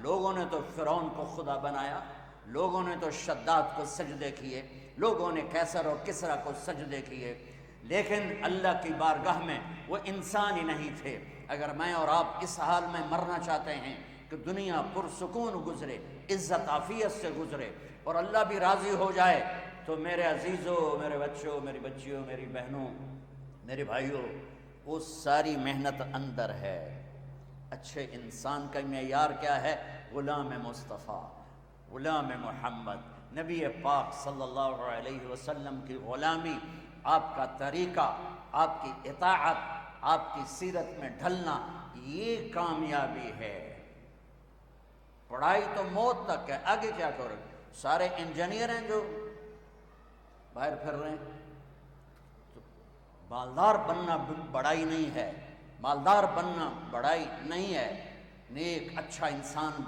لوگوں نے تو فرعون کو خدا بنایا، لوگوں نے تو شداد کو سجدے کیے، لوگوں نے کیسر اور کسریٰ کو سجدے کیے، لیکن اللہ کی بارگاہ میں وہ انسان ہی نہیں تھے۔ اگر میں اور آپ اس حال میں مرنا چاہتے ہیں کہ دنیا پرسکون گزرے، عزت عافیت سے گزرے اور اللہ بھی راضی ہو جائے، تو میرے عزیزوں، میرے بچوں، میری بچیوں، میری بہنوں، میرے بھائیوں، وہ ساری محنت اندر ہے۔ اچھے انسان کا معیار کیا ہے؟ غلام مصطفیٰ، غلام محمد، نبی پاک صلی اللہ علیہ وسلم کی غلامی، آپ کا طریقہ، آپ کی اطاعت، آپ کی سیرت میں ڈھلنا، یہ کامیابی ہے۔ پڑھائی تو موت تک ہے، آگے کیا کرو؟ سارے انجینئر ہیں جو باہر پھر رہے ہیں۔ تو مالدار بننا بڑائی نہیں ہے، مالدار بننا بڑائی نہیں ہے، نیک اچھا انسان